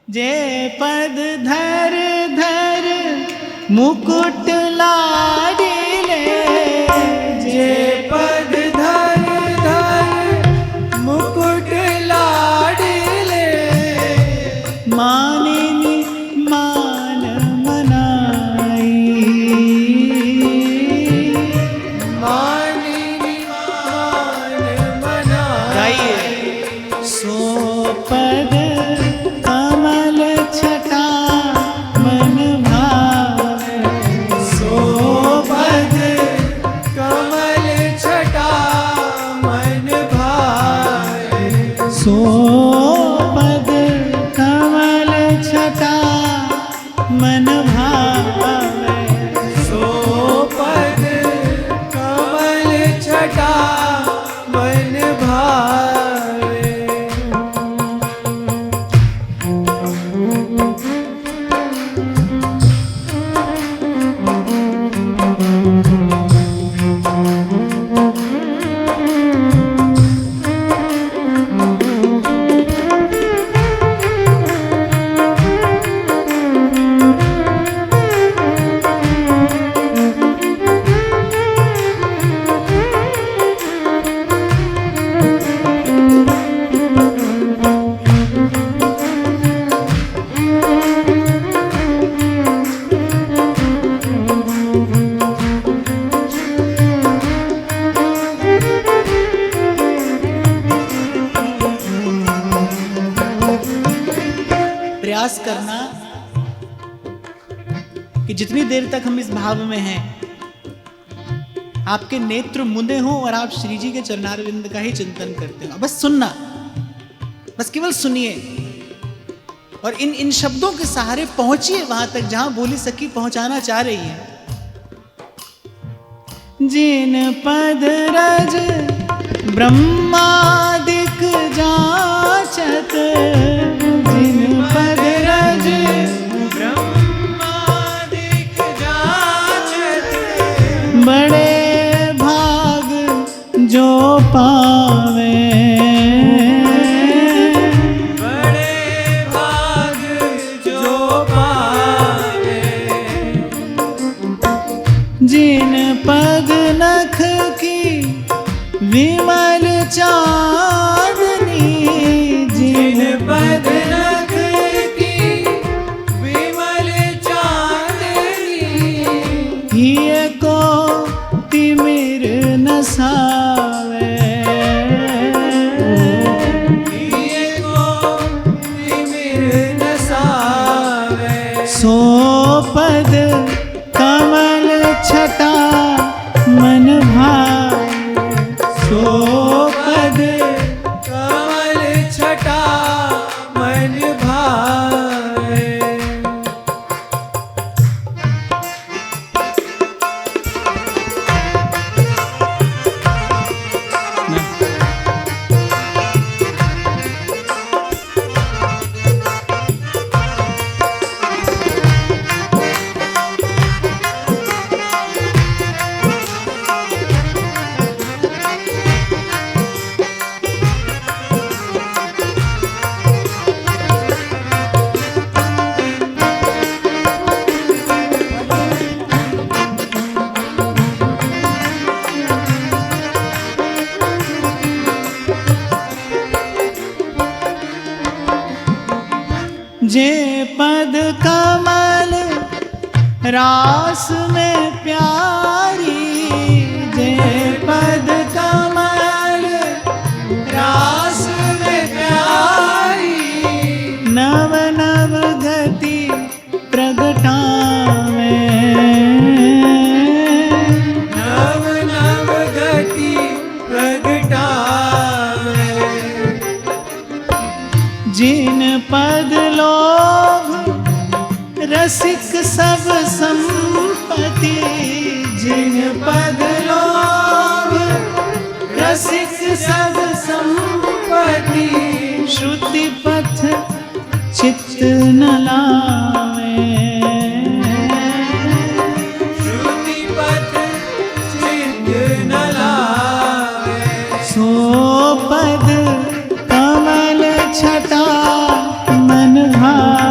जे पद धर धर मुकुट लाडिले, जे पद धर धर मुकुट लाडिले, मानिनी मान मनाई, मानिनी मान मनाई। गाइए। सो पद कमल छटा मन भावे, सो पद कमल छटा मन भाए, सो पद कमल छटा मन भावे, सो पद कमल छटा मन भाए। प्रयास करना कि जितनी देर तक हम इस भाव में हैं, आपके नेत्र मुंदे हों और आप श्री जी के चरणारविंद का ही चिंतन करते हो। बस सुनना, बस केवल सुनिए और इन शब्दों के सहारे पहुंचिए वहां तक जहां बोली सखी पहुंचाना चाह रही है। जिन पद रज ब्रह्मादिक जाचत, जिन पद रज ब्रह्मादिक जाचत, बड़े भाग जो पावे, बड़े भाग जो पावे, जिन पद नख की विमल चांदनी, जिन पद नख की विमल चांदनी, हिय को तिमिर नसावे, दिए को तिमिर नसावे, सो पद कमल छटा मन भावे, सो पद कमल छटा मन भाए। जे पद कमल रास में प्यारी, जे पद कमल रास में प्यारी, नव नव गति प्रगटावे, नव नव गति प्रगटावे, जिन पद लोभ रसिक सब संपत्ति, जिन पद लोभ रसिक सब संपत्ति, श्रुति पथ चित्त न लावे, श्रुति पथ चित्त न लावे, सो पद कमल छटा मन भावे।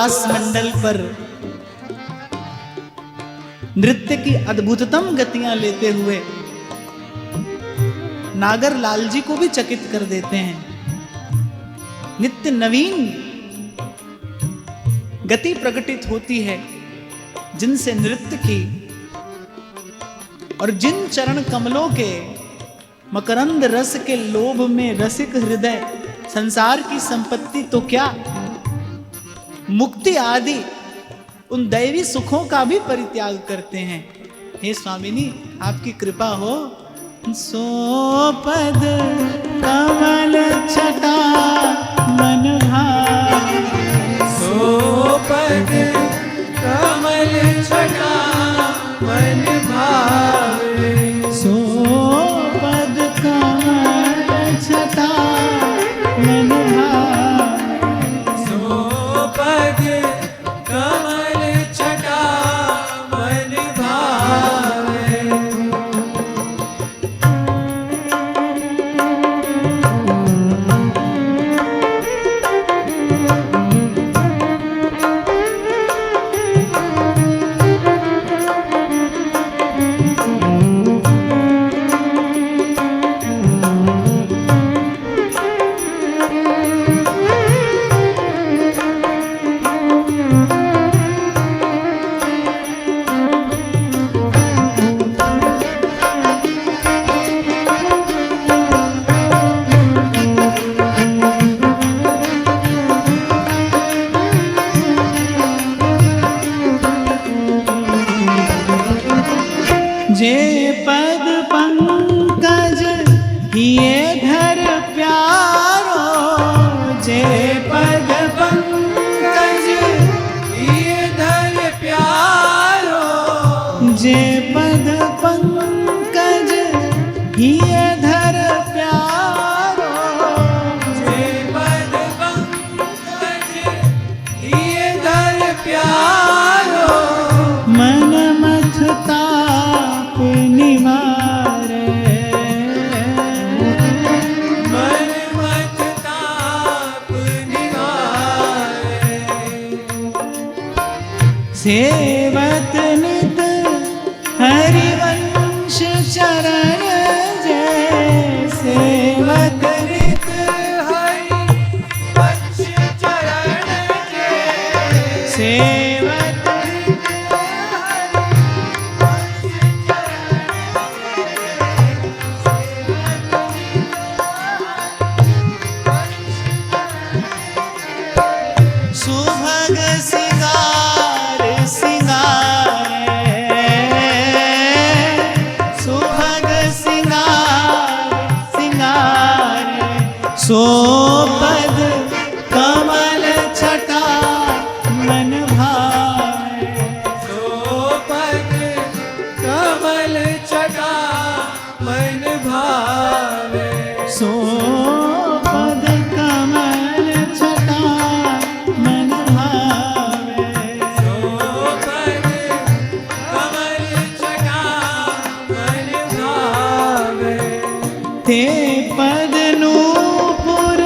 रास मंडल पर नृत्य की अद्भुततम गतियां लेते हुए नागर लाल जी को भी चकित कर देते हैं। नित्य नवीन गति प्रकटित होती है जिनसे नृत्य की, और जिन चरण कमलों के मकरंद रस के लोभ में रसिक हृदय संसार की संपत्ति तो क्या, मुक्ति आदि उन दैवी सुखों का भी परित्याग करते हैं। हे स्वामिनी, आपकी कृपा हो। सो पद कमल छटा मन भावे, सो पद कमल छटा मन भावे, सो पद कमल छटा मन भावे, सो पद कमल छटा मन भावे। जे पद पंकज हिये धर प्यारो, जे पद पंकज ये धर प्यारो, जे पद पंकज हिये धर प्यारो, जे पद पंकज ये धर प्यारो, मन मथता निवारे, मन मत ताप निवारे, सेवत नित हरिवंश चरण जय, सेवत नित हरि वंश चरण के, सेवत सुभग सिंगार सिंगारे, सुभग सिंगार सिंगारे, सो पद कमल छटा मन भावे, सो पद कमल छटा मन भावे, सो पद कमल छटा मन भावे, सो पद कमल छटा मन भावे, ते पद नूपुर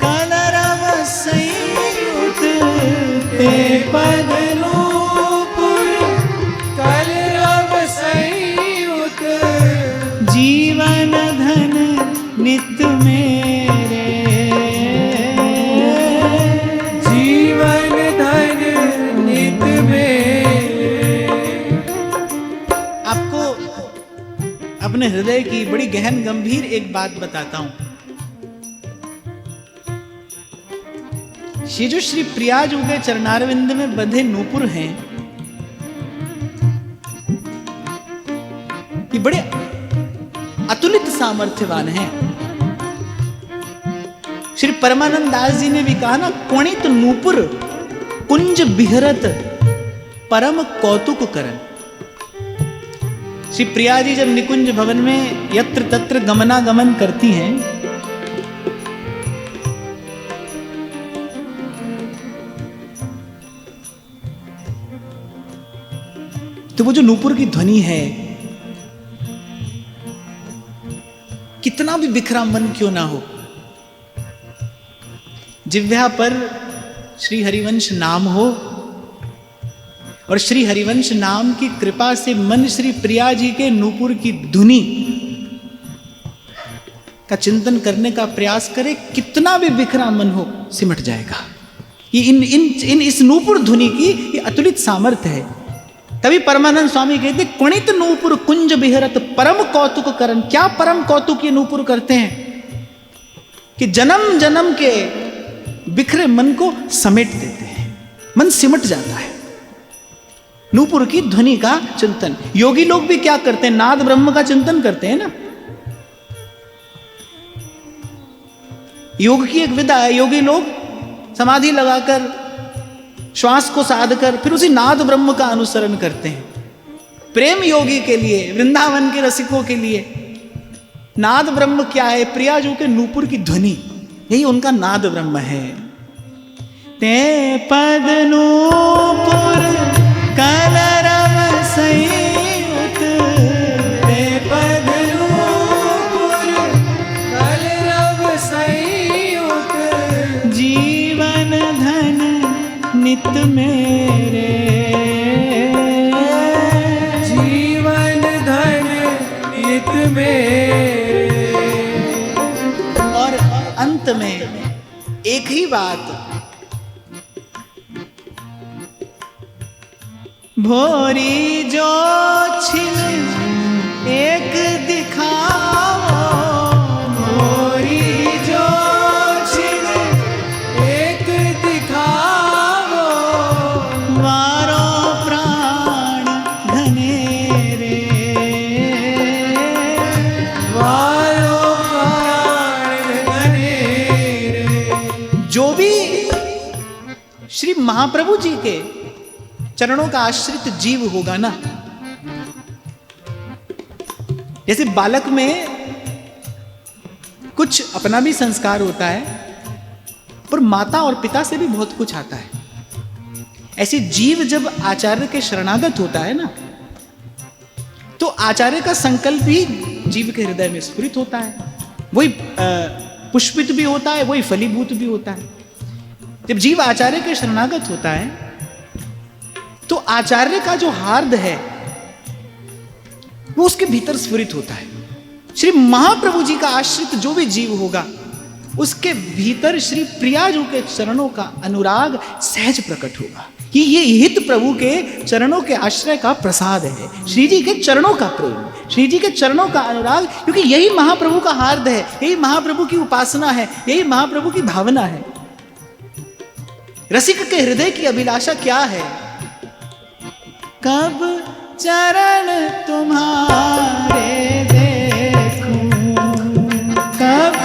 कलरव संयुत, ते पद नूपुर कलरव संयुत, जीवन धन नित मेरे, जीवन धन नित मेरे। आपको अपने हृदय की बड़ी गहन गंभीर एक बात बताता हूं। ये जो श्री प्रियाजू के चरणारविंद में बंधे नूपुर हैं, ये बड़े अतुलित सामर्थ्यवान हैं। श्री परमानंद दास जी ने भी कहा ना, कोणित नूपुर कुंज बिहरत परम कौतुक करन। श्री प्रिया जी जब निकुंज भवन में यत्र तत्र गमनागमन करती हैं, तो वो जो नूपुर की ध्वनि है, कितना भी बिखरा मन क्यों ना हो, जिह्वा पर श्री हरिवंश नाम हो और श्री हरिवंश नाम की कृपा से मन श्री प्रिया जी के नूपुर की धुनी का चिंतन करने का प्रयास करे, कितना भी बिखरा मन हो सिमट जाएगा। ये इन इस नूपुर धुनी की ये अतुलित सामर्थ्य है। तभी परमानंद स्वामी कहते कुणित नूपुर कुंज बिहरत परम कौतुक करन। क्या परम कौतुक ये नूपुर करते हैं कि जन्म जन्म के बिखरे मन को समेट देते हैं, मन सिमट जाता है। नूपुर की ध्वनि का चिंतन योगी लोग भी क्या करते हैं, नाद ब्रह्म का चिंतन करते हैं ना। योग की एक विधा है, योगी लोग समाधि लगाकर श्वास को साध कर फिर उसी नाद ब्रह्म का अनुसरण करते हैं। प्रेम योगी के लिए, वृंदावन के रसिकों के लिए नाद ब्रह्म क्या है, प्रियाजू के नूपुर की ध्वनि, यही उनका नाद ब्रह्म है। ते पद नूपुर कलरव संयुत, ते पद नूपुर कलरव संयुत, जीवन धन नित मेरे, जीवन धन नित मेरे। और अंत में एक ही बात, भोरी जो छिन एक दिखाओ, भोरी जो छिन एक दिखाओ, वारो प्राण घनेरे, वारो प्राण घनेरे। जो भी श्री महाप्रभु जी के चरणों का आश्रित जीव होगा ना, जैसे बालक में कुछ अपना भी संस्कार होता है पर माता और पिता से भी बहुत कुछ आता है, ऐसे जीव जब आचार्य के शरणागत होता है ना, तो आचार्य का संकल्प ही जीव के हृदय में स्फुरित होता है, वही पुष्पित भी होता है, वही फलीभूत भी होता है। जब जीव आचार्य के शरणागत होता है तो आचार्य का जो हार्द है वो उसके भीतर स्फुरित होता है। श्री महाप्रभु जी का आश्रित जो भी जीव होगा उसके भीतर श्री प्रियाजू के चरणों का अनुराग सहज प्रकट होगा। ये हित प्रभु के चरणों के आश्रय का प्रसाद है, श्री जी के चरणों का प्रेम, श्री जी के चरणों का अनुराग, क्योंकि यही महाप्रभु का हार्द है, यही महाप्रभु की उपासना है, यही महाप्रभु की भावना है। रसिक के हृदय की अभिलाषा क्या है? कब चरण तुम्हारे देखूं, कब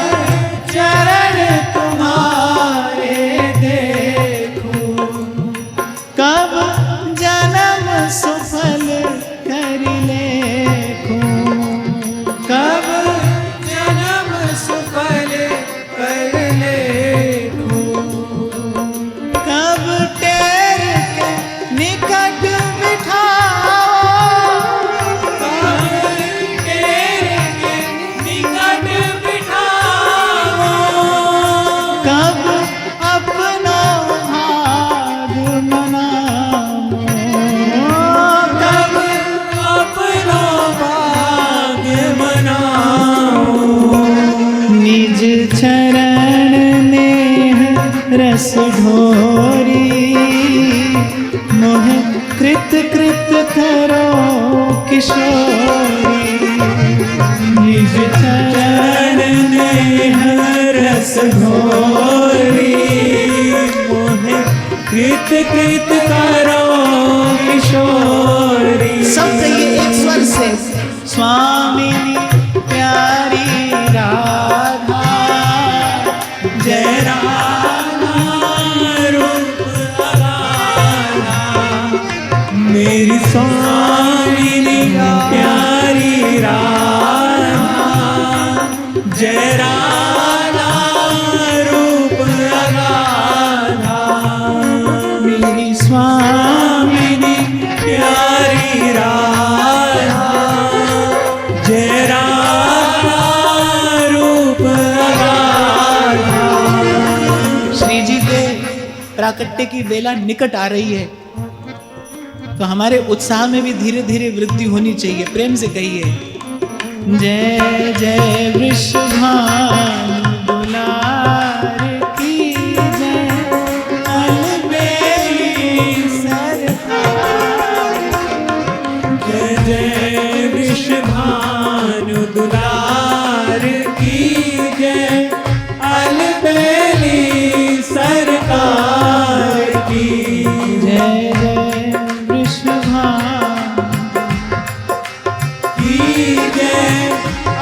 चरण तुम्हारे देखूं, कब जन्म सुफल कर लेखूं, कब जन्म सुफल कर लेखूं, कब टेर के निकट बिठाओ, कब तेरे के निकट बिठाओ, कब अपना भाग मनाओ, कब अपना भाग्य मनाओ। निज चरण नेह रस ढोरी, मोह कृत कृत करो किशोरी, निज चरण नेह रस घोरी, मोह कृत कृत करो किशोरी। सब कहिए एक स्वर से, स्वामी प्यारी राधा, जय राधा रूप अगाधा, मेरी स्वामिनी प्यारी राधा, जय राधा रूप अगाधा, मेरी स्वामिनी प्यारी राधा, जय राधा रूप अगाधा। श्री जी के प्राकट्य की बेला निकट आ रही है, तो हमारे उत्साह में भी धीरे धीरे वृद्धि होनी चाहिए। प्रेम से कहिए, जय जय वृषभानु दुलार की जय, अलबेली सरकार। जय जय वृषभानु दुलार की जय, अलबेली सरकार की जय जय वृषभानु की जय,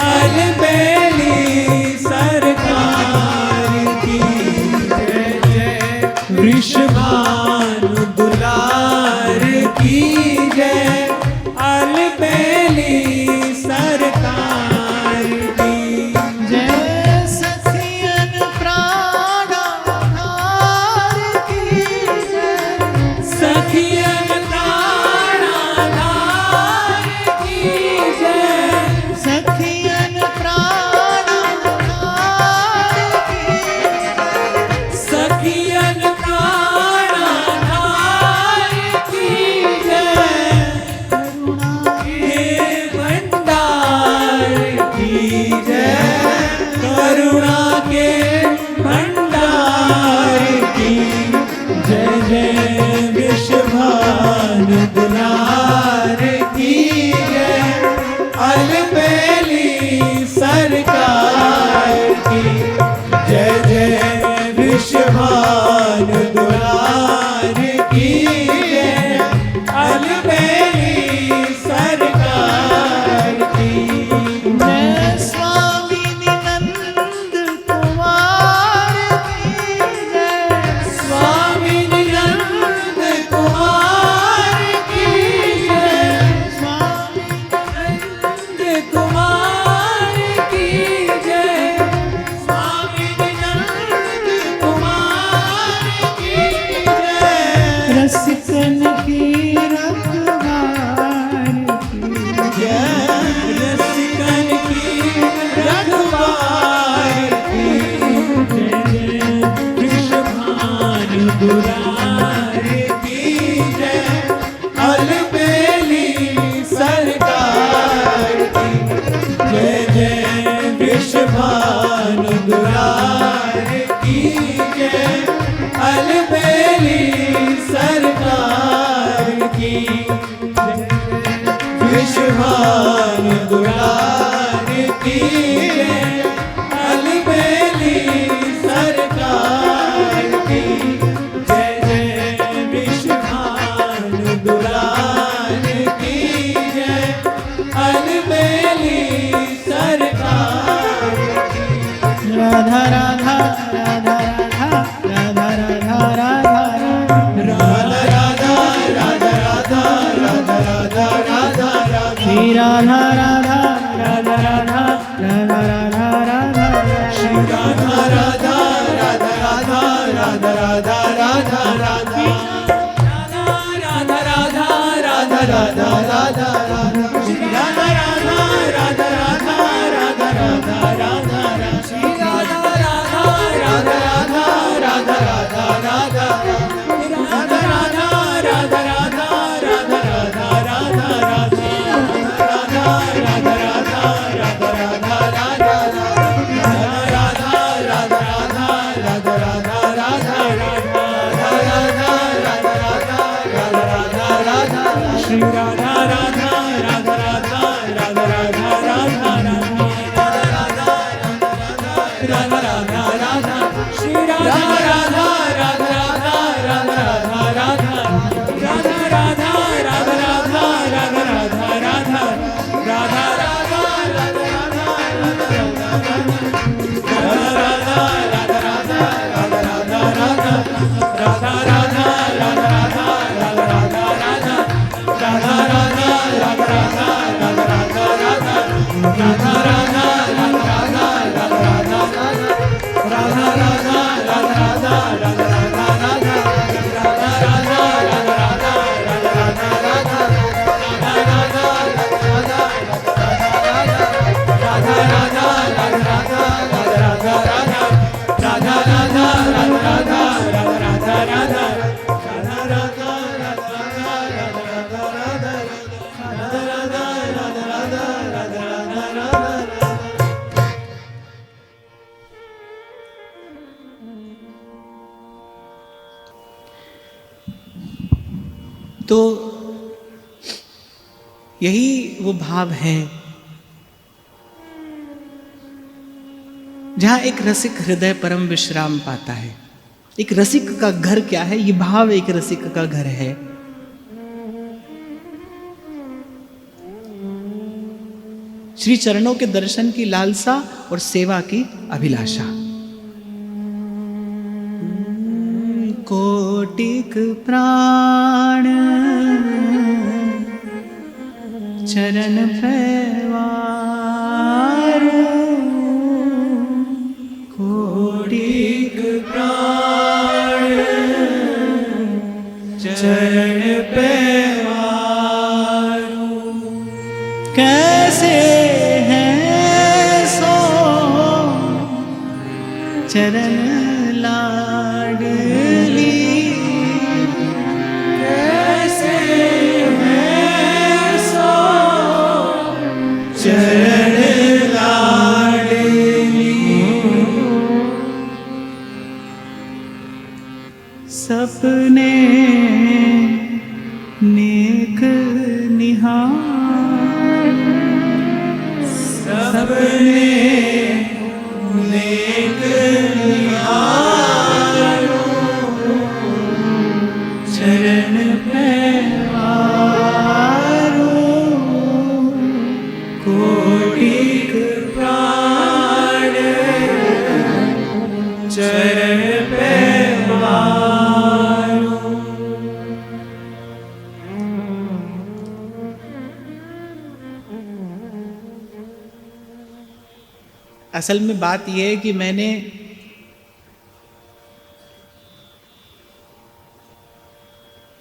अलबेली सरकार की जय जय वृषभानु दुलार की जय, अलबेली सरकार की जय सखियन प्राणाधार की जय, सखियन प्राणाधार की जय, सखियन प्राणाधार की सखियन प्राणाधार की जय, करुणा के भंडार की जय, करुणा के भंडार की जय जय वृषभानु दुलार की जय, अलबेली सरकार की जय जय वृषभानु दुलार की जय, अलबेली सरकार की जय स्वामी नंद कुमार की जय, स्वामी नंद कुमार की जय, स्वामी नंद कुमार की जय, स्वामी नंद कुमार की जय, रसिकन की रखवार की जय रसिकन की रखवार की जय जय वृषभानु दुलार की जय, अलबेली सरकार की जय जय वृषभानु दुलार की जय, अलबेली सरकार की वृषभानु दुलार की जय, अलबेली सरकार की जय जय वृषभानु दुलार की जय, अलबेली सरकार की राधा राधा राधा राधा राधा राधा राधा राधा राधा राधा राधा राधा राधा राधा श्री राधा राधा राधा राधा राधा राधा राधा श्री राधा राधा राधा राधा राधा राधा राधा राधा राधा राधा राधा राधा राधा राधा श्री राधा राधा राधा राधा राधा राधा राधा श्री राधा राधा राधा राधा राधा राधा राधा राधा राधा राधा राधा राधा राधा राधा राधा राधा राधा श्री राधा राधा राधा राधा राधा राधा राधा राधा राधा राधा श्री राधा राधा राधा राधा राधा राधा राधा राधा राधा राधा राधा राधा राधा राधा राधा राधा तो यही वो भाव है जहां एक रसिक हृदय परम विश्राम पाता है। एक रसिक का घर क्या है? ये भाव एक रसिक का घर है। श्री चरणों के दर्शन की लालसा और सेवा की अभिलाषा। कोटिक प्राण चरण पैवारो, कोटिक प्राण चरण पैवारो। कैसे चरण लाडली, कैसे है सो चरण लाडली। सपने नेक निहार, सपने नेक निहारो, चरण पैवारो। कोटिक प्राण चरण पैवारो। असल में बात यह है कि मैंने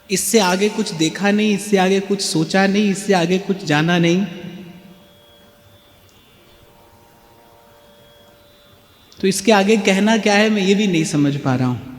इससे आगे कुछ देखा नहीं, इससे आगे कुछ सोचा नहीं, इससे आगे कुछ जाना नहीं। तो इसके आगे कहना क्या है मैं ये भी नहीं समझ पा रहा हूं।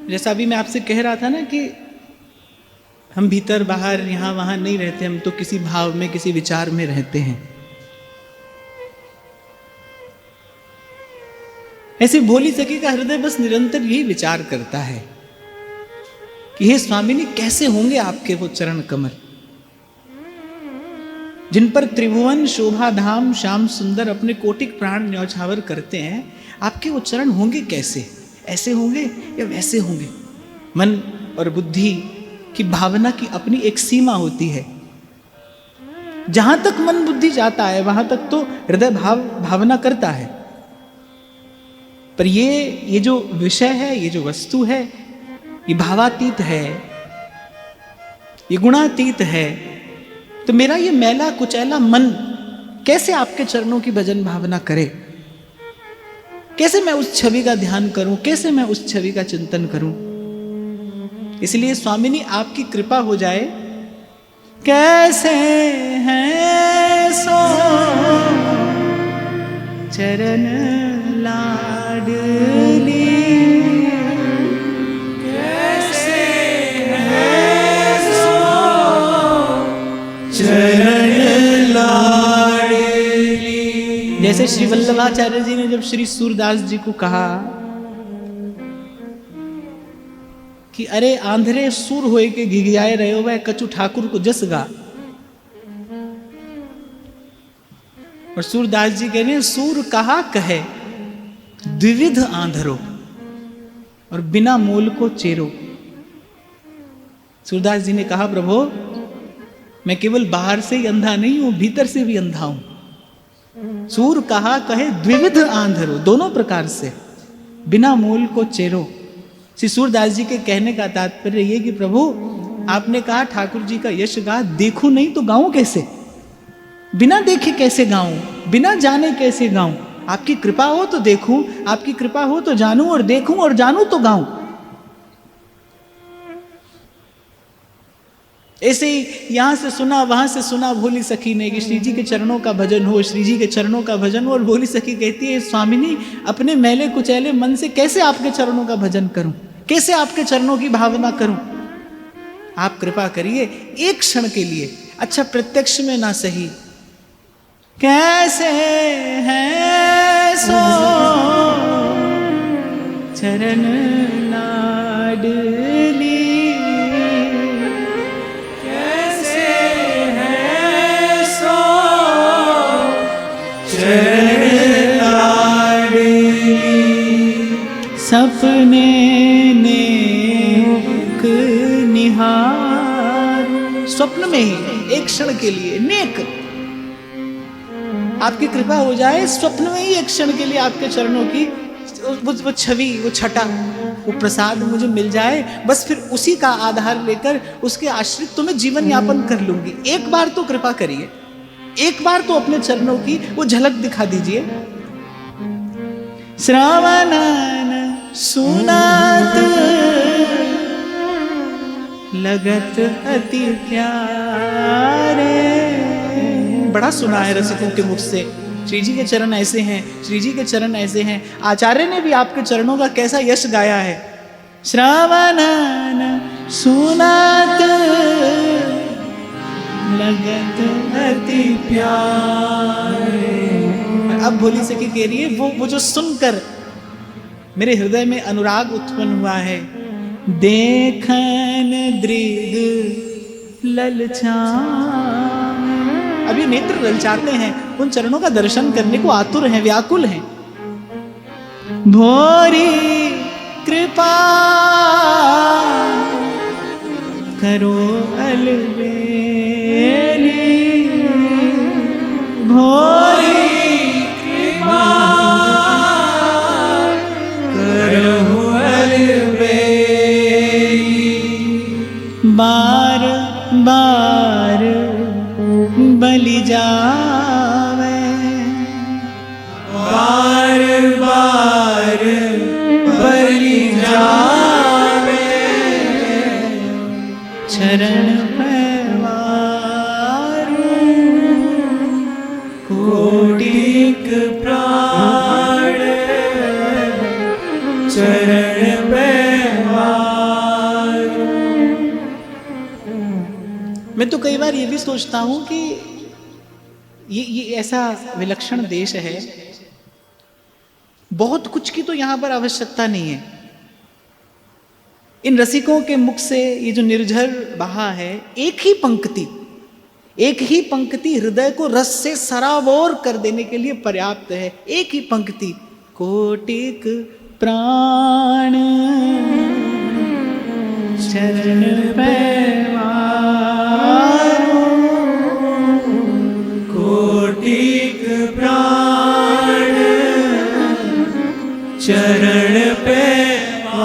जैसा अभी मैं आपसे कह रहा था ना कि हम भीतर बाहर यहां वहां नहीं रहते, हम तो किसी भाव में किसी विचार में रहते हैं। ऐसे भोली सखी का हृदय बस निरंतर यही विचार करता है कि हे स्वामिनी कैसे होंगे आपके वो चरण कमल, जिन पर त्रिभुवन शोभा धाम श्याम सुंदर अपने कोटिक प्राण न्यौछावर करते हैं। आपके वो चरण होंगे कैसे? ऐसे होंगे या वैसे होंगे? मन और बुद्धि की भावना की अपनी एक सीमा होती है। जहां तक मन बुद्धि जाता है वहां तक तो हृदय भावना करता है, पर ये जो विषय है, ये जो वस्तु है, ये भावातीत है, ये गुणातीत है। तो मेरा ये मैला कुचैला मन कैसे आपके चरणों की भजन भावना करे? कैसे मैं उस छवि का ध्यान करूं? कैसे मैं उस छवि का चिंतन करूं? इसलिए स्वामिनी आपकी कृपा हो जाए। कैसे हैं सो चरण लाडली, कैसे हैं सो चरण लाडली। जैसे श्री वल्लभाचार्य जी ने जब श्री सूरदास जी को कहा कि अरे आंधरे सूर होए के घिघियाए रहे हो वह कछु ठाकुर को जस गा, और सूरदास जी कह रहे हैं सूर कहा कहे द्विविध आंधरो और बिना मोल को चेरो। सूरदास जी ने कहा प्रभु मैं केवल बाहर से ही अंधा नहीं हूं, भीतर से भी अंधा हूं। सूर कहा कहे द्विविध आंधरो, दोनों प्रकार से, बिना मोल को चेरो। श्री सूरदास जी के कहने का तात्पर्य ये कि प्रभु आपने कहा ठाकुर जी का यश गा, देखूं नहीं तो गाऊं कैसे? बिना देखे कैसे गाऊं? बिना जाने कैसे गाऊं? आपकी कृपा हो तो देखूं, आपकी कृपा हो तो जानूं, और देखूं और जानूं तो गाऊं। ऐसे ही यहां से सुना वहां से सुना भोली सखी ने कि श्री जी के चरणों का भजन हो, श्री जी के चरणों का भजन हो। और भोली सखी कहती है, स्वामिनी अपने मैले कुचैले मन से कैसे आपके चरणों का भजन करूं, कैसे आपके चरणों की भावना करूं? आप कृपा करिए एक क्षण के लिए, अच्छा प्रत्यक्ष में ना सही, कैसे है सो चरण लाडली, कैसे है सो चरण लाडली, सपने नेक निहार। स्वप्न में ही एक क्षण के लिए नेक, आपकी कृपा हो जाए, स्वप्न में ही एक क्षण के लिए आपके चरणों की वो छवि, वो छटा, वो प्रसाद मुझे मिल जाए, बस फिर उसी का आधार लेकर उसके आश्रित तो मैं जीवन यापन कर लूंगी। एक बार तो कृपा करिए, एक बार तो अपने चरणों की वो झलक दिखा दीजिए। श्रावणन सुनात लगत अति प्यारे। बड़ा सुना है रसिकों के मुख से, श्री जी के चरण ऐसे हैं, श्री जी के चरण ऐसे हैं। आचार्य ने भी आपके चरणों का कैसा यश गाया है। श्रावणन सुनात लगत अति प्यारे। अब भोली सखी कह रही है, वो जो सुनकर मेरे हृदय में अनुराग उत्पन्न हुआ है, देखन दृग ललचा। अब ये नेत्र ललचाते हैं, उन चरणों का दर्शन करने को आतुर हैं, व्याकुल हैं। भोरी कृपा करो अलबेली, भोरी कृपा करो अलबेली, बार बार बलि जावे, बार बार बलि जावे, चरण पैवारू कोटिक प्राण, चरण पैवारू। मैं तो कई बार ये भी सोचता हूं कि ये ऐसा विलक्षण देश है, बहुत कुछ की तो यहां पर आवश्यकता नहीं है। इन रसिकों के मुख से ये जो निर्झर बहा है, एक ही पंक्ति हृदय को रस से सराबोर कर देने के लिए पर्याप्त है। एक ही पंक्ति, कोटिक प्राण चरण पैवारू, कोटिक प्राण चरण पैवारू।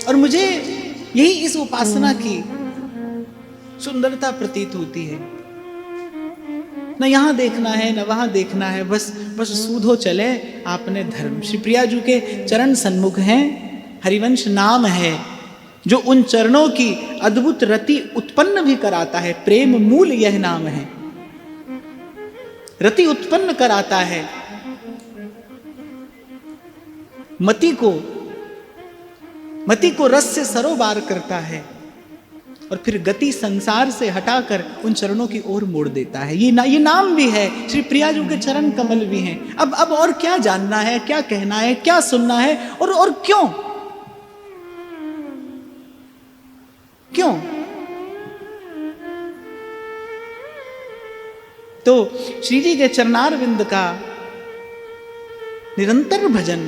और मुझे यही इस उपासना की सुंदरता प्रतीत होती है। न यहां देखना है न वहां देखना है, बस सूधो चले आपने धर्म। श्री प्रिया जी के चरण सन्मुख हैं, हरिवंश नाम है जो उन चरणों की अद्भुत रति उत्पन्न भी कराता है। प्रेम मूल यह नाम है, रति उत्पन्न कराता है। मति को रस से सरोबार करता है और फिर गति संसार से हटाकर उन चरणों की ओर मोड़ देता है। ये नाम भी है, श्री प्रिया जी के चरण कमल भी हैं। अब और क्या जानना है, क्या कहना है, क्या सुनना है, और क्यों तो श्री जी के चरणारविंद का निरंतर भजन,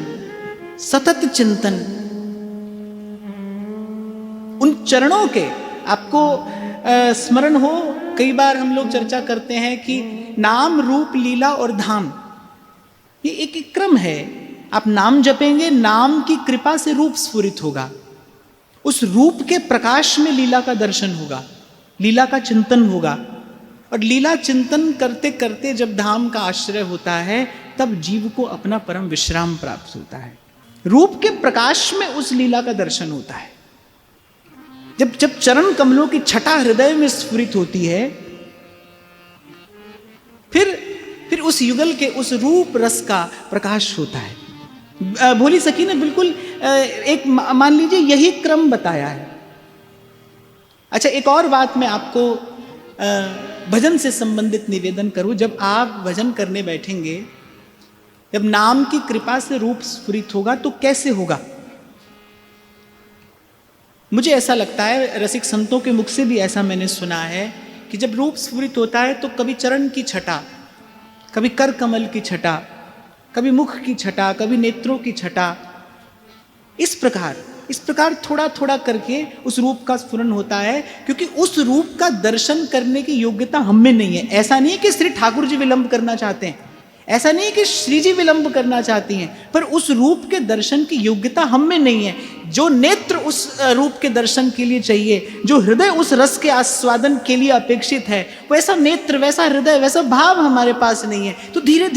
सतत चिंतन, उन चरणों के आपको स्मरण हो। कई बार हम लोग चर्चा करते हैं कि नाम, रूप, लीला और धाम, ये एक क्रम है। आप नाम जपेंगे, नाम की कृपा से रूप स्फुरित होगा, उस रूप के प्रकाश में लीला का दर्शन होगा, लीला का चिंतन होगा। और लीला चिंतन करते करते जब धाम का आश्रय होता है तब जीव को अपना परम विश्राम प्राप्त होता है। रूप के प्रकाश में उस लीला का दर्शन होता है। जब जब चरण कमलों की छटा हृदय में स्फुरित होती है, फिर उस युगल के उस रूप रस का प्रकाश होता है। भोली सखी ने बिल्कुल एक मान लीजिए यही क्रम बताया है। अच्छा, एक और बात मैं आपको भजन से संबंधित निवेदन करूं। जब आप भजन करने बैठेंगे, जब नाम की कृपा से रूप स्फुरित होगा तो कैसे होगा? मुझे ऐसा लगता है, रसिक संतों के मुख से भी ऐसा मैंने सुना है कि जब रूप स्फुरित होता है तो कभी चरण की छटा, कभी कर कमल की छटा, कभी मुख की छटा, कभी नेत्रों की छटा, इस प्रकार थोड़ा थोड़ा करके उस रूप का स्फुरन होता है, क्योंकि उस रूप का दर्शन करने की योग्यता हम में नहीं है। ऐसा नहीं कि श्री ठाकुर जी विलंब करना चाहते हैं, ऐसा नहीं कि श्री जी विलंब करना चाहती हैं, पर उस रूप के दर्शन की योग्यता हम में नहीं है। जो नेत्र उस रूप के दर्शन के लिए चाहिए, जो हृदय उस रस के आस्वादन के लिए अपेक्षित है, वैसा नेत्र, वैसा हृदय, वैसा भाव हमारे पास नहीं है। तो धीरे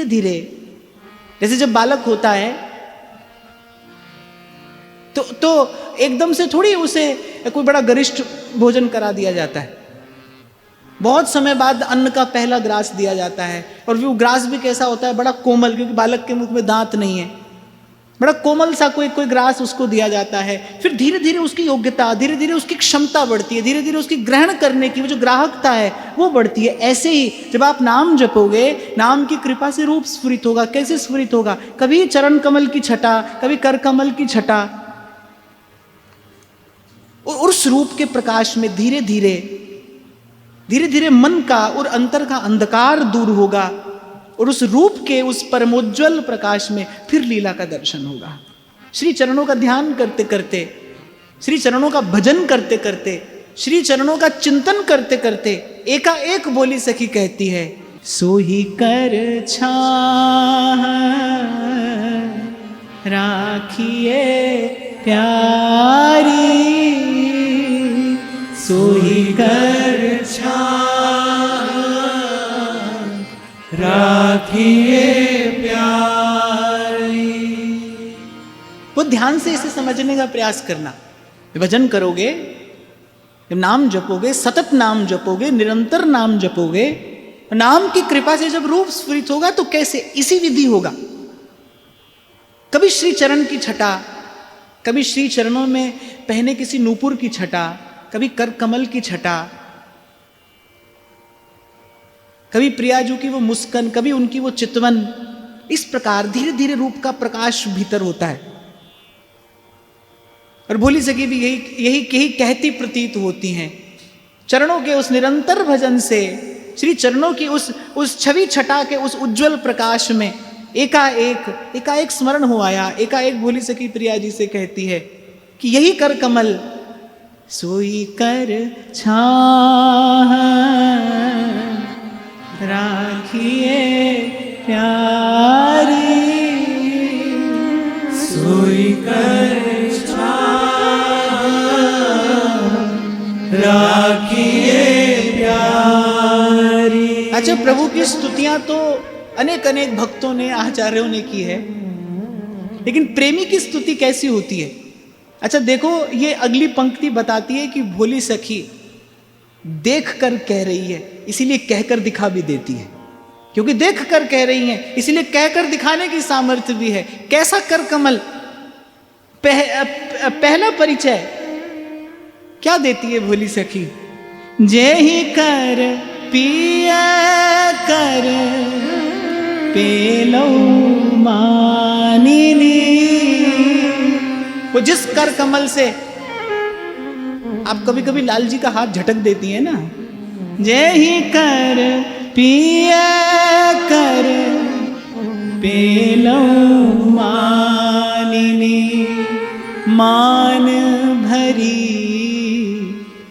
धीरे जैसे जब बालक होता है तो एकदम से थोड़ी उसे कोई बड़ा गरिष्ठ भोजन करा दिया जाता है। बहुत समय बाद अन्न का पहला ग्रास दिया जाता है, और वो ग्रास भी कैसा होता है? बड़ा कोमल, क्योंकि बालक के मुख में दांत नहीं है, बड़ा कोमल सा कोई ग्रास उसको दिया जाता है। फिर धीरे धीरे उसकी योग्यता, धीरे धीरे उसकी क्षमता बढ़ती है, धीरे धीरे उसकी ग्रहण करने की वो जो ग्राहकता है वो बढ़ती है। ऐसे ही जब आप नाम जपोगे, नाम की कृपा से रूप स्फुरित होगा। कैसे स्फुरित होगा? कभी चरण कमल की छटा, कभी कर कमल की छटा, और उस रूप के प्रकाश में धीरे धीरे मन का और अंतर का अंधकार दूर होगा, और उस रूप के उस परमोज्वल प्रकाश में फिर लीला का दर्शन होगा। श्री चरणों का ध्यान करते करते, श्री चरणों का भजन करते करते, श्री चरणों का चिंतन करते करते एकाएक बोली सखी कहती है, सोही कर छाह राखिए प्यारी, सोही कर छाह राखिए प्यारी। वो ध्यान से इसे समझने का प्रयास करना। भजन करोगे, जब नाम जपोगे, सतत नाम जपोगे, निरंतर नाम जपोगे, नाम की कृपा से जब रूप स्फुरित होगा तो कैसे? इसी विधि होगा। कभी श्री चरण की छटा, कभी श्री चरणों में पहने किसी नूपुर की छटा, कभी कर कमल की छटा, कभी प्रियाजू की वो मुस्कान, कभी उनकी वो चितवन। इस प्रकार धीरे धीरे रूप का प्रकाश भीतर होता है। और भोली सखी भी यही कहती प्रतीत होती हैं। चरणों के उस निरंतर भजन से, श्री चरणों की उस छवि छटा के उस उज्जवल प्रकाश में एकाएक स्मरण हो आया। एकाएक भोली सखी प्रिया जी से कहती है कि यही कर कमल सोई कर छाह राखिए प्यारी, सोई कर छाह राखिए प्यारी। अच्छा, प्रभु की स्तुतियां तो अनेक भक्तों ने, आचार्यों ने की है, लेकिन प्रेमी की स्तुति कैसी होती है? अच्छा देखो, ये अगली पंक्ति बताती है कि भोली सखी देख कर कह रही है, इसीलिए कहकर दिखा भी देती है। क्योंकि देख कर कह रही है, इसीलिए कहकर दिखाने की सामर्थ्य भी है। कैसा कर कमल? पहला परिचय क्या देती है भोली सखी? जे ही कर पिया कर पेलो मानिनी। वो जिस कर कमल से आप कभी कभी लाल जी का हाथ झटक देती है ना, जय ही कर पिया कर पेलो मानिनी, मान भरी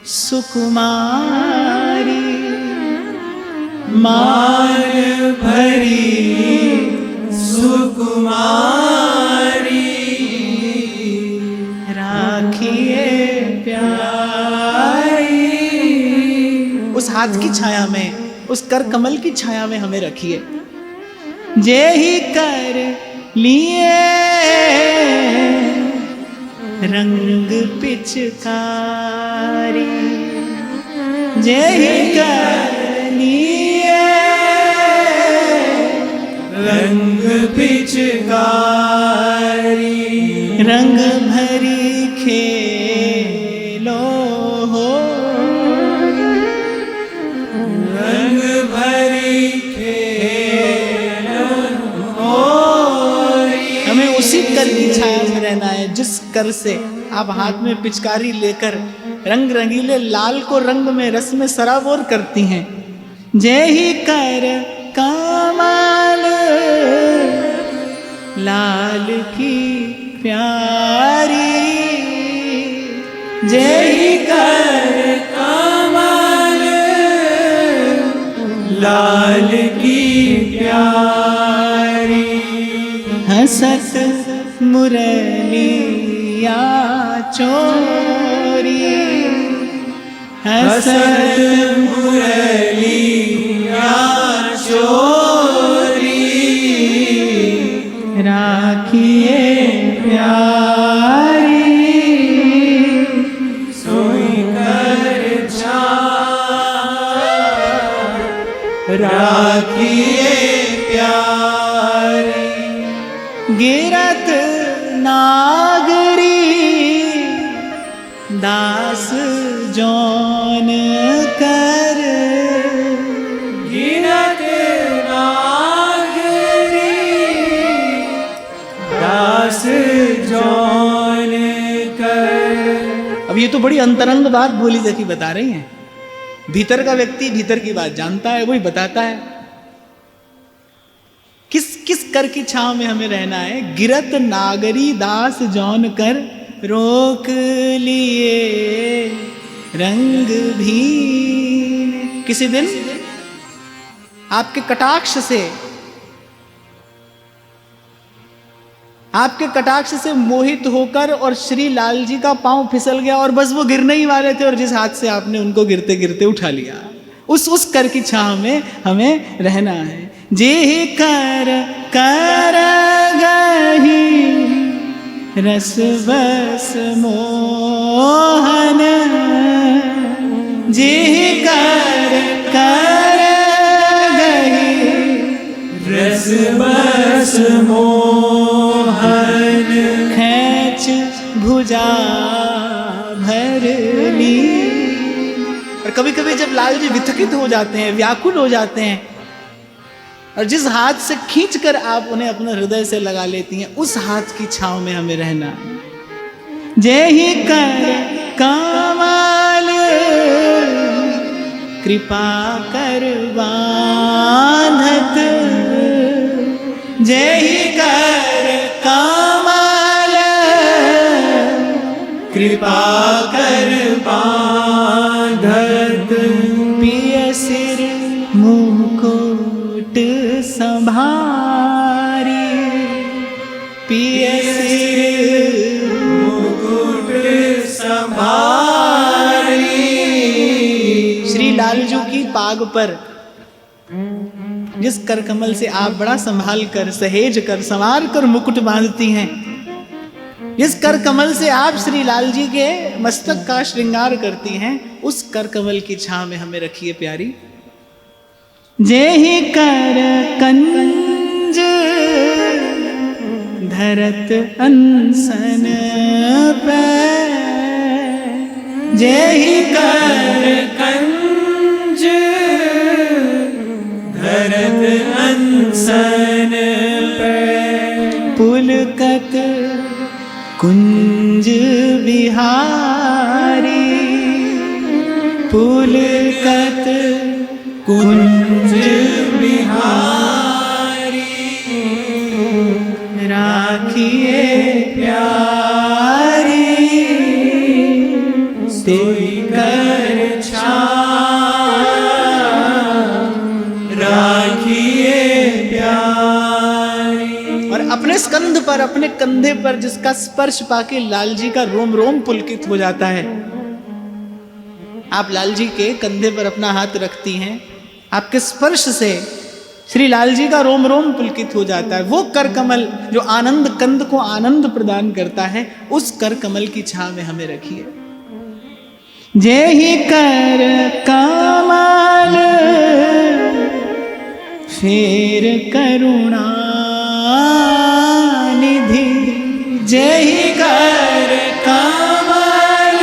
सुकुमारी, मान भरी सुकुमारी, राखिए प्यारी, हाथ की छाया में, उस कर कमल की छाया में हमें रखिए। जे ही कर लिए रंग पिचकारी, जे ही कर लिए रंग पिचकारी, रंग भरी खेलो हो, रंग भरी खेलो हो। हमें उसी कर की छाया में रहना है जिस कर से आप हाथ में पिचकारी लेकर रंग रंगीले लाल को रंग में रस में सराबोर करती हैं। जय ही कर कमल लाल की प्यारी, जय ही कर कमल लाल की प्यारी, हंसत मुरलिया चोरी, हसत मुरलिया चोरी, राखिए प्यारी सोई कर राखिए प्यारी। गिरत नागरी दास जौन कर, गिरत नागरी दास जौन कर। अब ये तो बड़ी अंतरंग बात भोली सखी बता रही हैं। भीतर का व्यक्ति भीतर की बात जानता है, वही बताता है किस किस कर की छांव में हमें रहना है। गिरत नागरी दास जौन कर, रोक लिए रंग भी। किसी दिन आपके कटाक्ष से मोहित होकर और श्री लाल जी का पांव फिसल गया और बस वो गिरने ही वाले थे, और जिस हाथ से आपने उनको गिरते गिरते उठा लिया, उस कर की छांव में हमें रहना है। जे कर कर गही रस बस मोहन, जे कर कर गही रस बस मोहन, खैच भुजा भर ली। और कभी कभी जब लाल जी विथकित हो जाते हैं, व्याकुल हो जाते हैं, और जिस हाथ से खींचकर आप उन्हें अपने हृदय से लगा लेती हैं, उस हाथ की छांव में हमें रहना है। जय ही कर कमल कृपा कर बांधत, जय ही कर कमल कृपा कर बांधत, पिय सिर मुकुट संभारी, पिय सिर मुकुट संभारी। श्री लालजू की पाग पर जिस कर कमल से आप बड़ा संभाल कर, सहेज कर, संवार कर मुकुट बांधती हैं, जिस कर कमल से आप श्री लाल जी के मस्तक का श्रृंगार करती हैं, उस कर कमल की छांव में हमें रखिए प्यारी। जे ही कर कंज धरत अनसन पे, जे ही कर कंज धरत अनसन पे, पुलकत कुंज बिहारी, पुलकत कुंज बिहारी, राखिए प्यारी सोई कर राखिए प्यारी। और अपने स्कंध पर, अपने कंधे पर जिसका स्पर्श पाके लाल जी का रोम रोम पुलकित हो जाता है, आप लाल जी के कंधे पर अपना हाथ रखती हैं, आपके स्पर्श से श्री लाल जी का रोम रोम पुलकित हो जाता है। वो कर कमल जो आनंद कंद को आनंद प्रदान करता है, उस कर कमल की छांव में हमें रखिए। जय ही कर कमल फेर करुणा निधि, जय ही कर कमल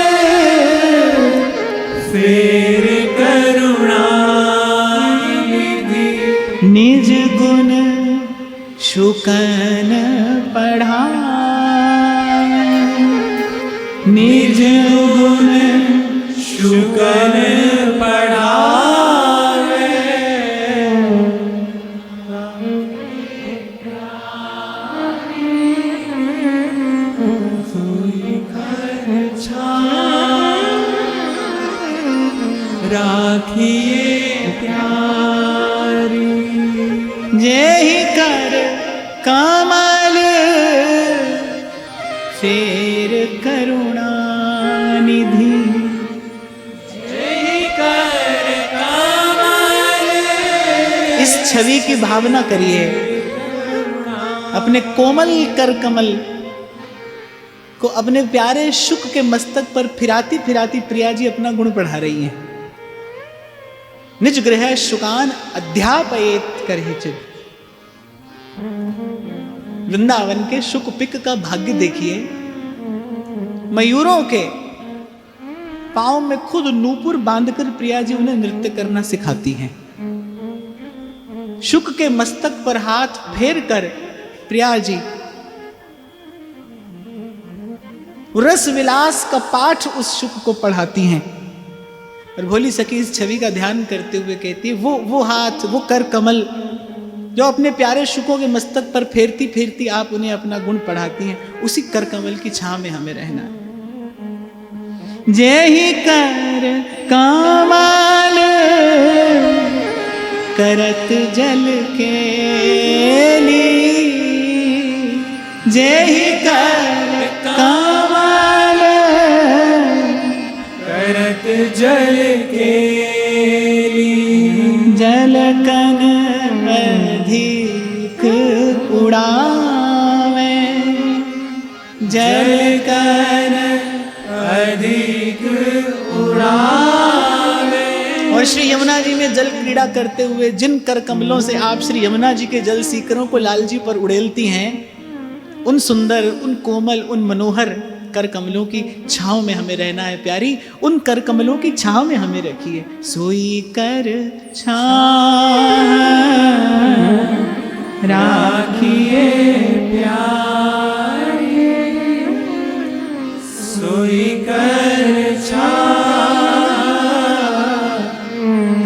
फेर करुणा निधि, निज गुण शुकन पढ़ा, निज गुण शुकन पढ़ावे, सोई कर छाव राखिए प्यारी। जय ही कर कमल फेर करुणा निधि, इस छवि की भावना करिए। अपने कोमल कर कमल को अपने प्यारे शुक के मस्तक पर फिराती फिराती प्रिया जी अपना गुण बढ़ा रही हैं। निज गृह शुकान अध्यापयेत करहिचित, वृंदावन के शुक पिक का भाग्य देखिए। मयूरों के पांव में खुद नूपुर बांधकर प्रिया जी उन्हें नृत्य करना सिखाती हैं। शुक के मस्तक पर हाथ फेर कर प्रिया जी रस विलास का पाठ उस शुक को पढ़ाती हैं। और भोली सखी इस छवि का ध्यान करते हुए कहती है, वो हाथ, वो कर कमल जो अपने प्यारे शुकों के मस्तक पर फेरती फेरती आप उन्हें अपना गुण पढ़ाती हैं, उसी कर कमल की छांव में हमें रहना है। जय ही कर कमल करत जल के ली, जय ही कर कमल करत जल के ली, जल कन अधिक उड़ावे, जल कन अधिक उड़ावे। और श्री यमुना जी में जल क्रीड़ा करते हुए जिन कर कमलों से आप श्री यमुना जी के जल सीकरों को लाल जी पर उड़ेलती हैं, उन सुंदर, उन कोमल, उन मनोहर कर कमलों की छांव में हमें रहना है प्यारी। उन कर कमलों की छांव में हमें रखिए। सोई कर छांव राखिए प्यारी, सोई कर छांव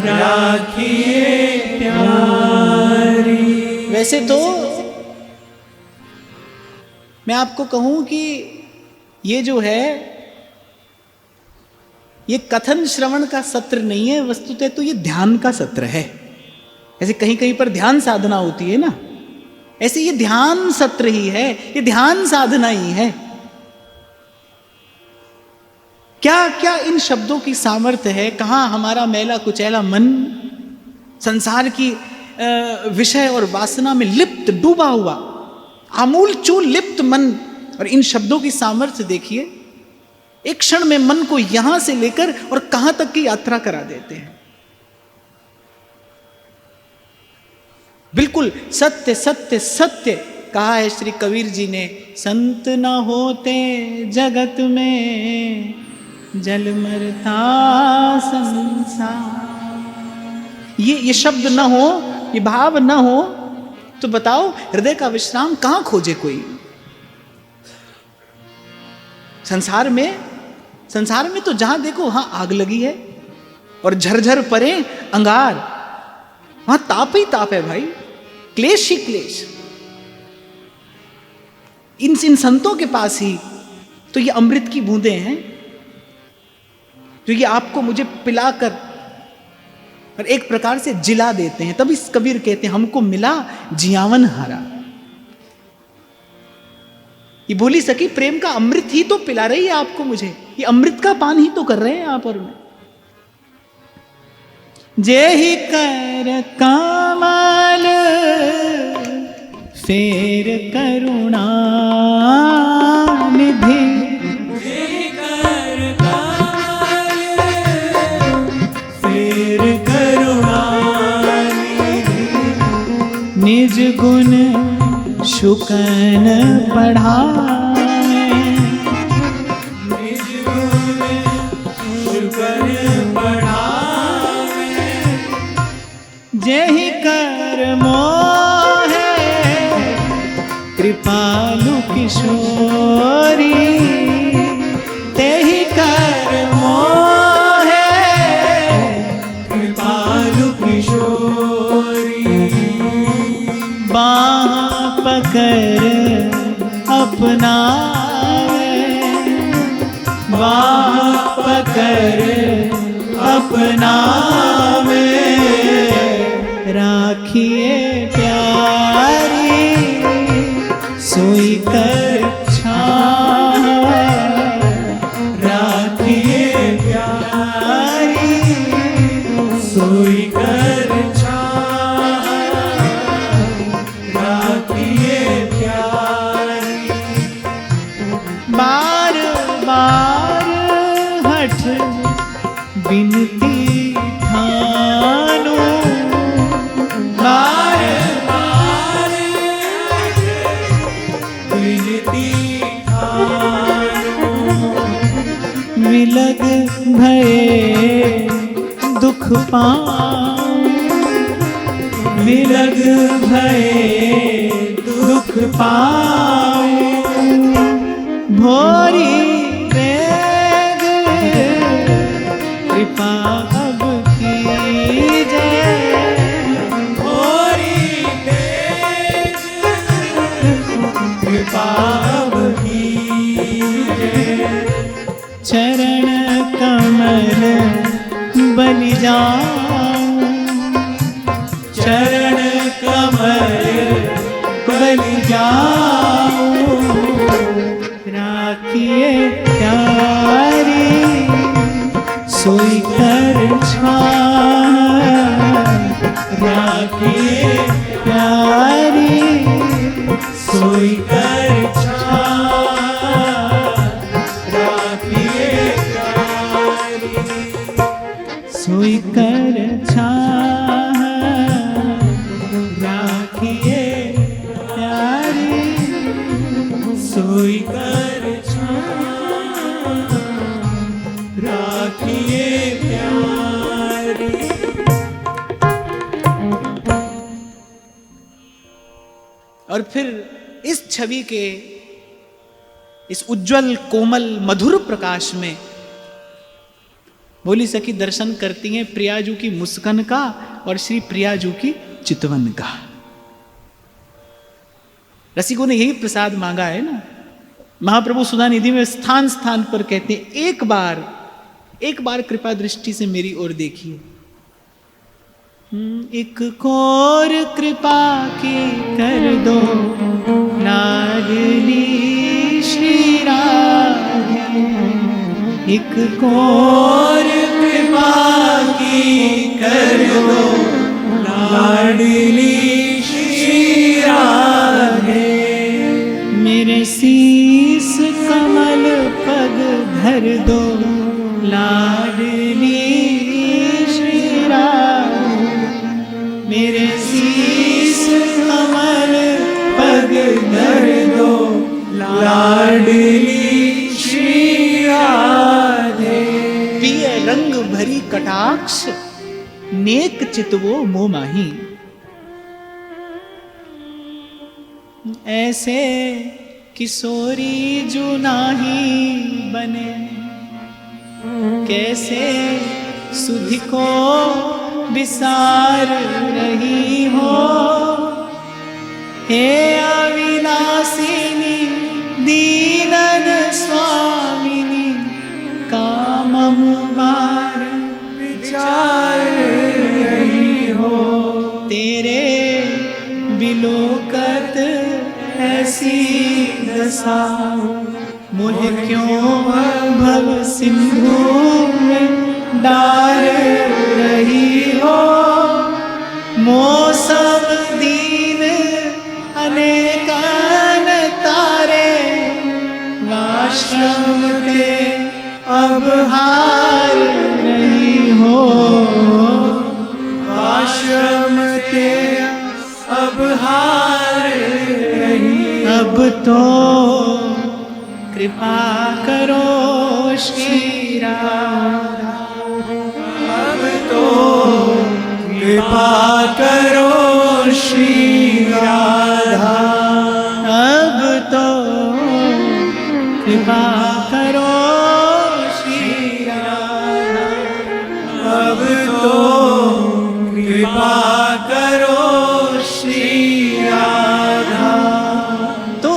राखिए प्यारी। वैसे तो मैं आपको कहूं कि ये जो है ये कथन श्रवण का सत्र नहीं है, वस्तुतः तो ये ध्यान का सत्र है। ऐसे कहीं कहीं पर ध्यान साधना होती है ना, ऐसे ये ध्यान सत्र ही है, ये ध्यान साधना ही है। क्या क्या इन शब्दों की सामर्थ्य है। कहाँ हमारा मैला कुचैला मन संसार की विषय और वासना में लिप्त डूबा हुआ, आमूल चूल लिप्त मन, और इन शब्दों की सामर्थ्य देखिए। एक क्षण में मन को यहां से लेकर और कहां तक की यात्रा करा देते हैं। बिल्कुल सत्य सत्य सत्य कहा है श्री कबीर जी ने। संत न होते जगत में जल मरता संसार। ये शब्द न हो, ये भाव न हो, तो बताओ हृदय का विश्राम कहां खोजे कोई। संसार में तो जहां देखो वहां आग लगी है और झरझर परे अंगार, वहां ताप ही ताप है भाई, क्लेश ही क्लेश। इन संतों के पास ही तो ये अमृत की बूंदें हैं जो ये आपको मुझे पिलाकर और एक प्रकार से जिला देते हैं। तभी कबीर कहते हैं हमको मिला जियावन हारा। ये भोली सखी प्रेम का अमृत ही तो पिला रही है आपको मुझे, ये अमृत का पान ही तो कर रहे हैं आप और मैं। जेहि कर कमल फेर करुणा निधि, जेहि कर कमल फेर करुणा निधि, निज गुण शुकन पढ़ाए, निज गुण शुकन पढ़ावे, जेहि कर मोहे कृपालु किशोरी, तेहि कर मोहे कृपालु किशोरी, बाँह पकड़ अपनावे, बाँह पकड़ अपनावे, राखिए प्यारी सोई कर छाव, राखिए प्यारी सोई कर छाव, राखिए प्यारी, बार बार हठ बिनती ठानो, बार बार विनती ठानो, विलग भये दुख पाऊं, विलग भये दुख पाऊं, भोरी वेग कृपा अब कीजे, भोरी तेज कृपा अब कीजे, चरण कमल बलि जाऊं, चरण कमल बलि जाऊं, राखिए प्यारी सोई कर छाव, राखिए प्यारी सोई कर छाव, राखिए प्यारी सोई कर छाव, राखिए प्यारी सोई कर छाव, राखिए प्यारी। और फिर इस छवि के इस उज्जवल कोमल मधुर प्रकाश में बोली सखी दर्शन करती हैं प्रियाजू की मुस्कान का और श्री प्रियाजू की चितवन का। रसिकों ने यही प्रसाद मांगा है ना। महाप्रभु सुधा निधि में स्थान स्थान पर कहते हैं एक बार कृपा दृष्टि से मेरी ओर देखिए। एक कोर कृपा की कर दो लाडली श्री राधे, एक कोर कृपा की कर दो लाडली श्री राधे, मेरे शीस कमल पग धर दो लाडली श्री राधे, मेरे शीस कमल पग धर दो लाडली श्री राधे, पिय रंग भरी कटाक्ष नेक चितवो मोह माही, ऐसे किशोरी जो नाही बने, कैसे सुधि को विसार रही हो, हे अविनाशिनी दीनन स्वामिनी कामम बार विचार रही हो, तेरे बिलोकत ऐसी दशा, मुझे क्यों भव सिंधु में डार रही हो, मौसम दीन अनेकान तारे, आश्रम ते अब हार नहीं हो, आश्रम ते अब हार रही। अब तो कृपा करो श्री राधा, अब तो कृपा करो श्री राधा, अब तो कृपा करो श्री राधा, अब तो कृपा करो श्री राधा। तो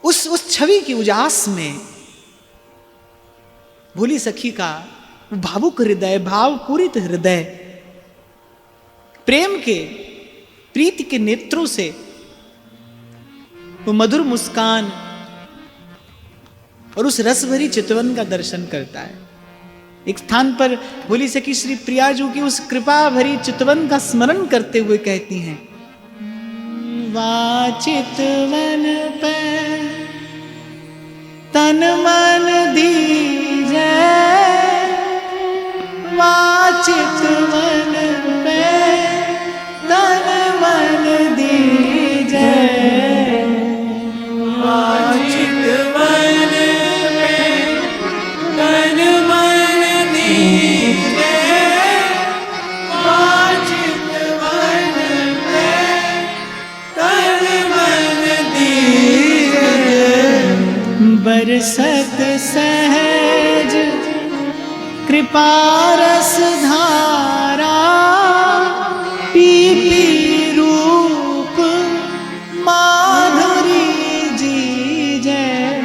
उस छवि की उजास में भोली सखी का भावुक हृदय, भावपूरित हृदय, प्रेम के, प्रीति के नेत्रों से वो मधुर मुस्कान और उस रसभरी चितवन का दर्शन करता है। एक स्थान पर भोली सखी श्री प्रियाजू की उस कृपा भरी चितवन का स्मरण करते हुए कहती हैं, वा चितवन पे तन मन दीजे, वा चितवन पे तन मन दीजे, वा चितवन पे तन मन दीजे, वा चितवन पे तन मन दीजे। बरसत सहज कृपा रस धारा, पी पी रूप माधुरी जी जय,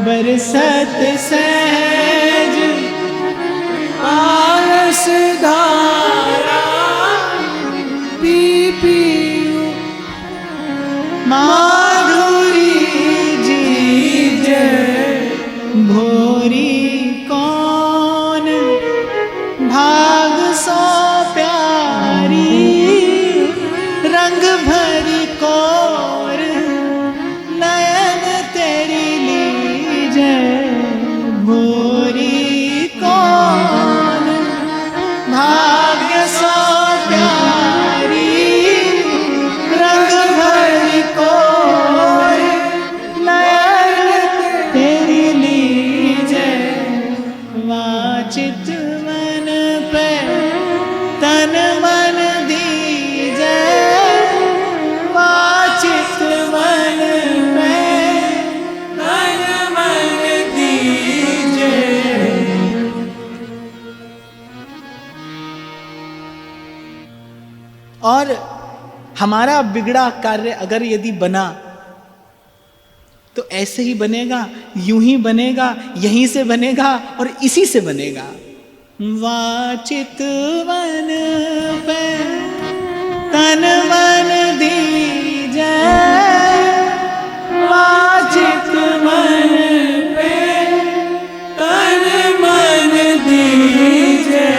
बरसत सहज आरस धारा, पी पी माधुरी जी जय। भोरी कौन भाग सो प्यारी, रंग भरी कोर नयन तेरी लीजे, भोरी कौन भाग्य सो प्यारी, रंग भरी कोर नयन तेरी लीजे, वाचित मन पे तन मन दीजे, वाचित मन पे तन मन दीजे। और हमारा बिगड़ा कार्य अगर यदि बना तो ऐसे ही बनेगा, यूं ही बनेगा, यहीं से बनेगा और इसी से बनेगा। वाचित मन पे तन मन दीजे, वाचित मन पे तन मन दीजे,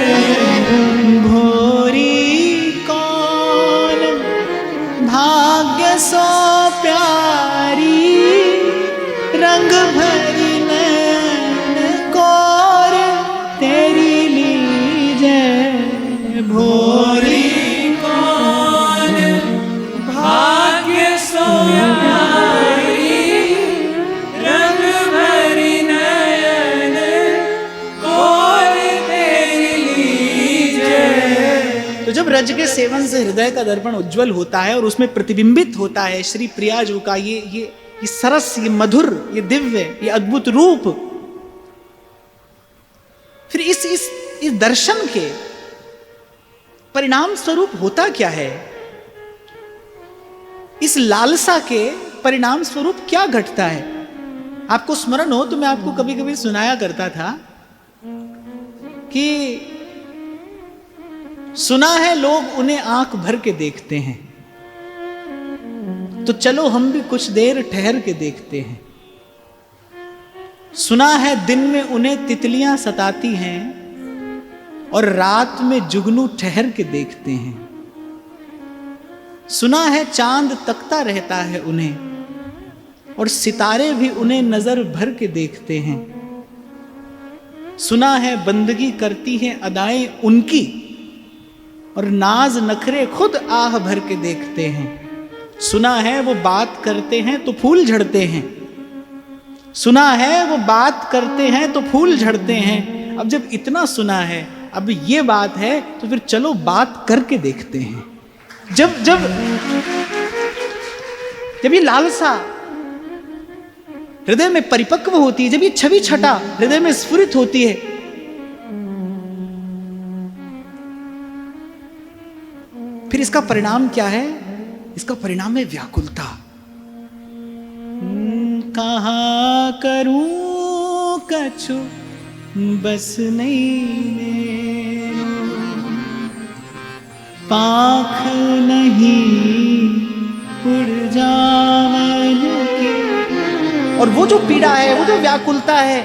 भोरी कौन भाग्य सो प्यारी, रंग भरी नयन कोर तेरी लीजे, भोरी कौन भाग्य सो प्यारी, रंग भरी नयन कोर तेरी लीजे। तो जब रज के सेवन से हृदय का दर्पण उज्जवल होता है और उसमें प्रतिबिंबित होता है श्री प्रियाजू का ये सरस, ये मधुर, ये दिव्य, ये अद्भुत रूप, फिर इस दर्शन के परिणाम स्वरूप होता क्या है? इस लालसा के परिणाम स्वरूप क्या घटता है? आपको स्मरण हो तो मैं आपको कभी कभी सुनाया करता था कि सुना है लोग उन्हें आंख भर के देखते हैं, तो चलो हम भी कुछ देर ठहर के देखते हैं। सुना है दिन में उन्हें तितलियां सताती हैं और रात में जुगनू ठहर के देखते हैं। सुना है चांद तकता रहता है उन्हें और सितारे भी उन्हें नजर भर के देखते हैं। सुना है बंदगी करती हैं अदाएं उनकी और नाज नखरे खुद आह भर के देखते हैं। सुना है वो बात करते हैं तो फूल झड़ते हैं। सुना है वो बात करते हैं तो फूल झड़ते हैं। अब जब इतना सुना है, अब ये बात है, तो फिर चलो बात करके देखते हैं। जब जब जब ये लालसा हृदय में परिपक्व होती है, जब ये छवि छटा हृदय में स्फुरित होती है, फिर इसका परिणाम क्या है? इसका परिणाम है व्याकुलता। कहाँ करूं कछु बस नहीं, पाख नहीं उड़ जावन की। और वो जो पीड़ा है, वो जो व्याकुलता है,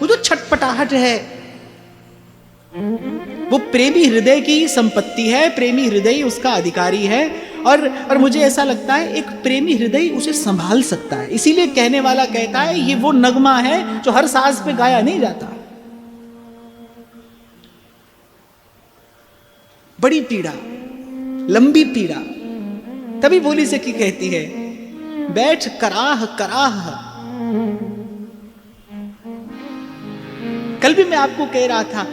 वो जो छटपटाहट है, वो प्रेमी हृदय की संपत्ति है, प्रेमी हृदय उसका अधिकारी है। और मुझे ऐसा लगता है एक प्रेमी हृदय उसे संभाल सकता है। इसीलिए कहने वाला कहता है ये वो नगमा है जो हर सांस पे गाया नहीं जाता। बड़ी पीड़ा, लंबी पीड़ा, तभी बोली सखी कहती है, बैठ कराह कराह। कल भी मैं आपको कह रहा था,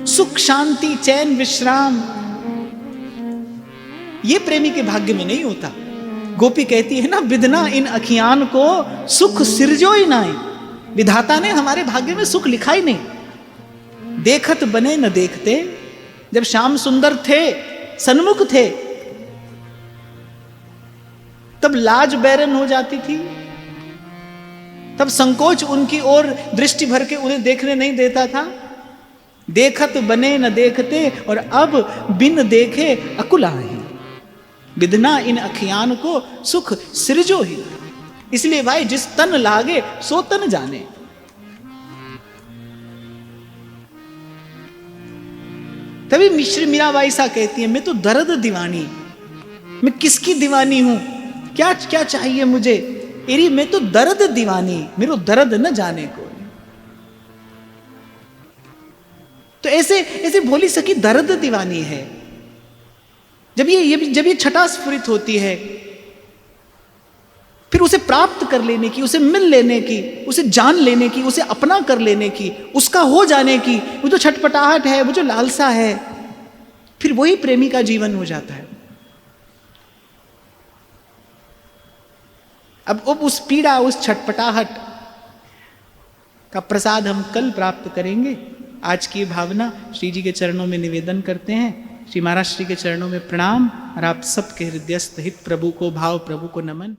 सुख शांति चैन विश्राम ये प्रेमी के भाग्य में नहीं होता। गोपी कहती है ना, विधना इन अखियान को सुख सिरजो ही नाई। विधाता ने हमारे भाग्य में सुख लिखा ही नहीं। देखत बने न देखते, जब श्याम सुंदर थे, सन्मुख थे, तब लाज बैरन हो जाती थी, तब संकोच उनकी ओर दृष्टि भर के उन्हें देखने नहीं देता था। देखत बने न देखते और अब बिन देखे अकुलाहि। विधना इन अखियान को सुख सृजो ही। इसलिए भाई जिस तन लागे सो तन जाने। तभी मिश्र मीराबाई सा कहती है, मैं तो दर्द दीवानी, मैं किसकी दीवानी हूं, क्या क्या चाहिए मुझे, एरी मैं तो दर्द दीवानी, मेरो दर्द न जाने को। तो ऐसे ऐसे भोली सखी दर्द दीवानी है। जब ये छटा स्फुरित होती है, फिर उसे प्राप्त कर लेने की, उसे मिल लेने की, उसे जान लेने की, उसे अपना कर लेने की, उसका हो जाने की, वो जो छटपटाहट है, वो जो लालसा है, फिर वही प्रेमी का जीवन हो जाता है। अब उस पीड़ा, उस छटपटाहट का प्रसाद हम कल प्राप्त करेंगे। आज की भावना श्री जी के चरणों में निवेदन करते हैं। श्री महाराज श्री के चरणों में प्रणाम और आप सबके हृदयस्थ हित प्रभु को भाव, प्रभु को नमन।